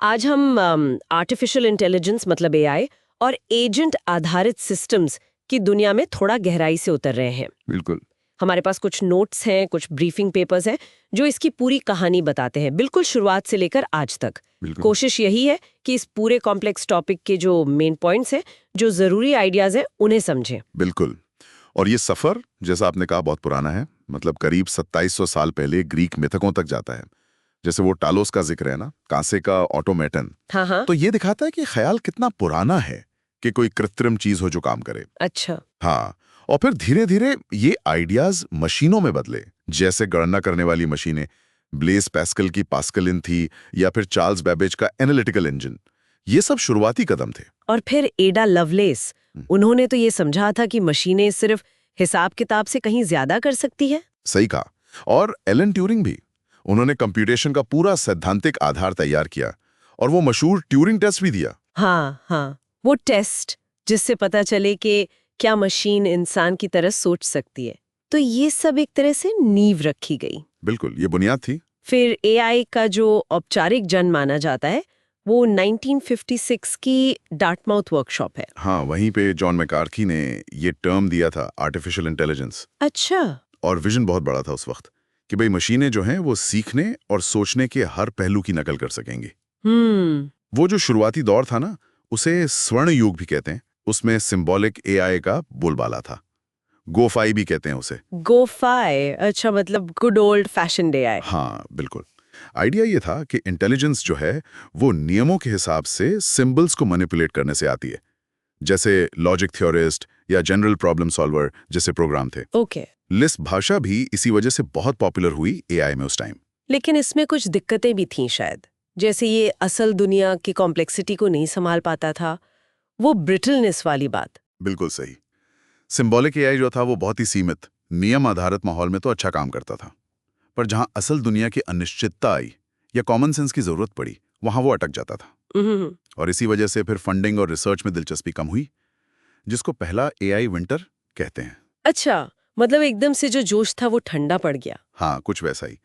आज हम artificial intelligence मतलब एआई और एजेंट आधारित सिस्टम्स की दुनिया में थोड़ा गहराई से उतर रहे हैं। बिल्कुल। हमारे पास कुछ नोट्स हैं, कुछ ब्रीफिंग पेपर्स हैं जो इसकी पूरी कहानी बताते हैं, बिल्कुल शुरुआत से लेकर आज तक। बिल्कुल। कोशिश यही है कि इस पूरे कॉम्प्लेक्स टॉपिक के जो मेन पॉइंट्स हैं, जो जरूरी आइडियाज हैं, उन्हें समझें। बिल्कुल। और ये सफर, जैसा आपने कहा, बहुत पुराना है। मतलब करीब 2700 साल पहले ग्रीक मिथकों तक जाता है। जैसे वो टालोस का जिक्र है ना, कांसे का ऑटोमेटन। हाँ। तो ये दिखाता है कि ख्याल कितना पुराना है कि कोई कृत्रिम चीज हो जो काम करे। अच्छा। हाँ। और फिर धीरे धीरे ये आइडियाज मशीनों में बदले, जैसे गणना करने वाली मशीनें। ब्लेस पैस्कल की पास्कलिन थी, या फिर चार्ल्स बेबेज का एनालिटिकल इंजन। ये सब शुरुआती कदम थे। और फिर एडा लवलेस, उन्होंने तो ये समझा था कि मशीनें सिर्फ हिसाब किताब से कहीं ज्यादा कर सकती है। सही कहा। और एलन ट्यूरिंग भी, उन्होंने कंप्यूटेशन का पूरा सैद्धांतिक आधार तैयार किया और वो मशहूर ट्यूरिंग टेस्ट भी दिया। हाँ, वो टेस्ट जिससे पता चले कि क्या मशीन इंसान की तरह सोच सकती है। तो ये सब एक तरह से नींव रखी गई। बिल्कुल, ये बुनियाद थी। फिर एआई का जो औपचारिक जन्म माना जाता है वो 1956 की डार्टमाउथ वर्कशॉप है। हाँ, वहीं पे जॉन मैकार्थी ने ये टर्म दिया था, आर्टिफिशियल इंटेलिजेंस। अच्छा। और विजन बहुत बड़ा था उस वक्त कि भाई मशीनें जो हैं वो सीखने और सोचने के हर पहलू की नकल कर सकेंगी। वो जो शुरुआती दौर था ना, उसे स्वर्ण युग भी कहते हैं। उसमें सिंबॉलिक एआई का बोलबाला था। गोफाई भी कहते हैं उसे। गोफाई, अच्छा, मतलब गुड ओल्ड फैशन एआई। हाँ, बिल्कुल। आइडिया ये था कि इंटेलिजेंस जो है वो नियमों के हिसाब से सिंबल्स को मैनिपुलेट करने से आती है, जैसे लॉजिक थ्योरिस्ट या जनरल प्रॉब्लम सॉल्वर जैसे प्रोग्राम थे। ओके। लिस्प भाषा भी इसी वजह से बहुत पॉपुलर हुई एआई में उस टाइम। लेकिन इसमें कुछ दिक्कतें भी थीं शायद, जैसे ये असल दुनिया की कॉम्प्लेक्सिटी को नहीं संभाल पाता था, वो ब्रिटलनेस वाली बात। बिल्कुल सही। सिंबॉलिक एआई जो था वो बहुत ही सीमित, नियम आधारित माहौल में तो अच्छा काम करता था, पर जहां असल दुनिया की अनिश्चितता आई या कॉमन सेंस की जरूरत पड़ी, वहां वो अटक जाता था। और इसी वजह से फिर फंडिंग और रिसर्च में दिलचस्पी कम हुई, जिसको पहला एआई विंटर कहते हैं। अच्छा, मतलब एकदम से जो जोश था वो ठंडा पड़ गया। हाँ, कुछ वैसा ही।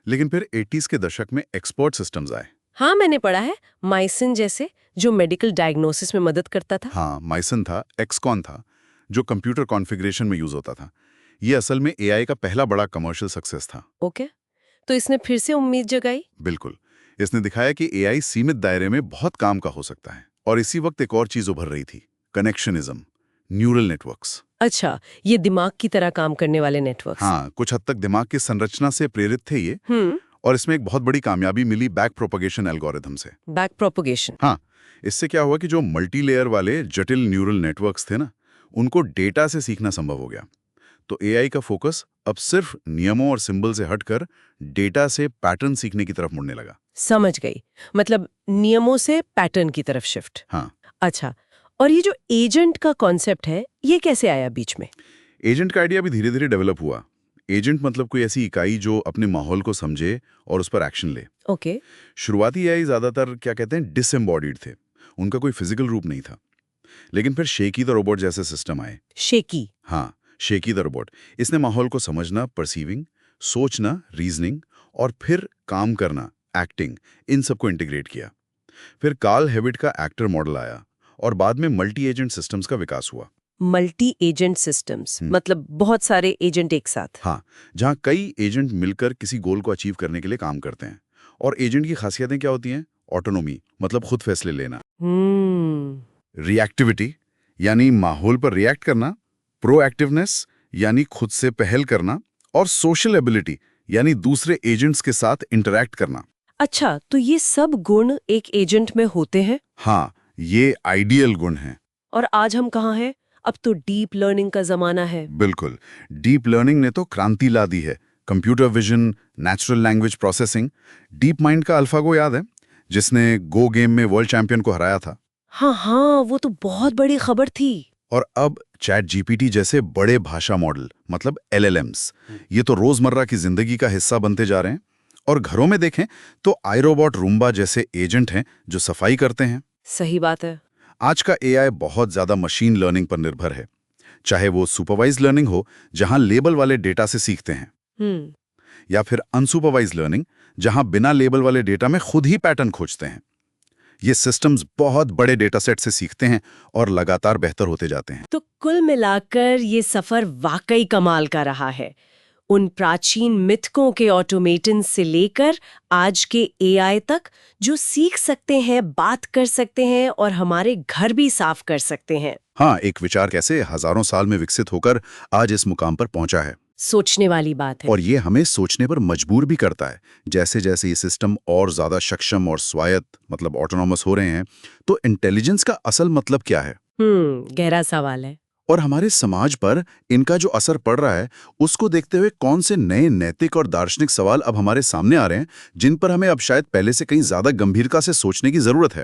लेकिन फिर 80s के दशक में एक्सपर्ट सिस्टम्स आए। हाँ, मैंने पढ़ा है, माइसिन जैसे, जो मेडिकल डायग्नोसिस में मदद करता था। हाँ, माइसन था, एक्सकॉन था, जो कंप्यूटर कॉन्फ़िगरेशन में यूज होता था। ये असल में एआई का पहला बड़ा कमर्शियल सक्सेस था। ओके, तो इसने फिर से उम्मीद जगाई। बिल्कुल। इसने दिखाया कि एआई सीमित दायरे में बहुत काम का हो सकता है। और इसी वक्त एक और चीज उभर रही थी, कनेक्शनिज्म, न्यूरल नेटवर्क्स। अच्छा, ये दिमाग की तरह काम करने वाले नेटवर्क्स। हाँ, कुछ हद तक दिमाग की संरचना से प्रेरित थे ये। और इसमें एक बहुत बड़ी कामयाबी मिली बैक प्रोपगेशन एल्गोरिथम से। Back propagation. हाँ, इससे क्या हुआ कि जो मल्टी लेयर वाले जटिल न्यूरल नेटवर्क्स थे ना, उनको डेटा से सीखना संभव हो गया। तो एआई का फोकस अब सिर्फ नियमों और सिंबल से हटकर डेटा से पैटर्न सीखने की तरफ मुड़ने लगा। समझ गई, मतलब नियमों से पैटर्न की तरफ शिफ्ट। हाँ। अच्छा, और ये जो एजेंट का कॉन्सेप्ट है, ये कैसे आया बीच में? एजेंट का आइडिया भी धीरे धीरे डेवलप हुआ। एजेंट मतलब कोई ऐसी इकाई जो अपने माहौल को समझे और उस पर एक्शन ले। ओके। शुरुआती एआई ज्यादातर क्या कहते हैं, डिसएम्बॉडीड थे। उनका कोई फिजिकल रूप नहीं था। लेकिन फिर शेकी द रोबोट जैसे सिस्टम आए। शेकी? हाँ, शेकी द रोबोट। इसने माहौल को समझना, परसीविंग, सोचना, रीजनिंग और फिर काम करना, एक्टिंग, इन सबको इंटीग्रेट किया। फिर कार्ल हेविट का एक्टर मॉडल आया और बाद में मल्टी एजेंट सिस्टम्स का विकास हुआ। मल्टी एजेंट सिस्टम्स मतलब बहुत सारे एजेंट एक साथ। हाँ, जहाँ कई एजेंट मिलकर किसी गोल को अचीव करने के लिए काम करते हैं। और एजेंट की खासियतें क्या होती हैं? ऑटोनोमी मतलब खुद फैसले लेना, रिएक्टिविटी यानी माहौल पर रिएक्ट करना, प्रोएक्टिवनेस यानी खुद से पहल करना, और सोशल एबिलिटी यानी दूसरे एजेंट्स के साथ इंटरैक्ट करना। अच्छा, तो ये सब गुण एक एजेंट में होते हैं? हाँ, ये आइडियल गुण हैं। और आज हम कहाँ हैं? अब तो डीप लर्निंग का जमाना है। बिल्कुल। डीप लर्निंग ने तो क्रांति ला दी है। Computer vision, natural language processing. Deep mind का अल्फागो याद है, जिसने गो गेम में वर्ल्ड चैंपियन को हराया था? हाँ, वो तो बहुत बड़ी खबर थी। और अब चैट जीपीटी जैसे बड़े भाषा मॉडल मतलब एलएलएम्स, ये तो रोजमर्रा की जिंदगी का हिस्सा बनते जा रहे हैं। और घरों में देखें तो iRobot रूम्बा जैसे एजेंट हैं जो सफाई करते हैं। सही बात है। आज का एआई बहुत ज्यादा मशीन लर्निंग पर निर्भर है, चाहे वो सुपरवाइज लर्निंग हो जहां लेबल वाले डेटा से सीखते हैं, या फिर अनसुपरवाइज लर्निंग जहां बिना लेबल वाले डेटा में खुद ही पैटर्न खोजते हैं। ये सिस्टम्स बहुत बड़े डेटासेट से सीखते हैं और लगातार बेहतर होते जाते हैं। तो कुल मिलाकर ये सफर वाकई कमाल का रहा है। उन प्राचीन मिथकों के ऑटोमेटन से लेकर आज के एआई तक, जो सीख सकते हैं, बात कर सकते हैं और हमारे घर भी साफ कर सकते हैं। हाँ, एक विचार कैसे हजारों साल में विकसित होकर आज इस मुकाम पर पहुंचा है। सोचने वाली बात है। और ये हमें सोचने पर मजबूर भी करता है। जैसे जैसे ये सिस्टम और ज्यादा सक्षम और स्वायत्त मतलब ऑटोनॉमस हो रहे हैं, तो इंटेलिजेंस का असल मतलब क्या है गहरा सवाल है। और हमारे समाज पर इनका जो असर पड़ रहा है, उसको देखते हुए कौन से नए नैतिक और दार्शनिक सवाल अब हमारे सामने आ रहे हैं, जिन पर हमें अब शायद पहले से कहीं ज्यादा गंभीरता से सोचने की जरूरत है।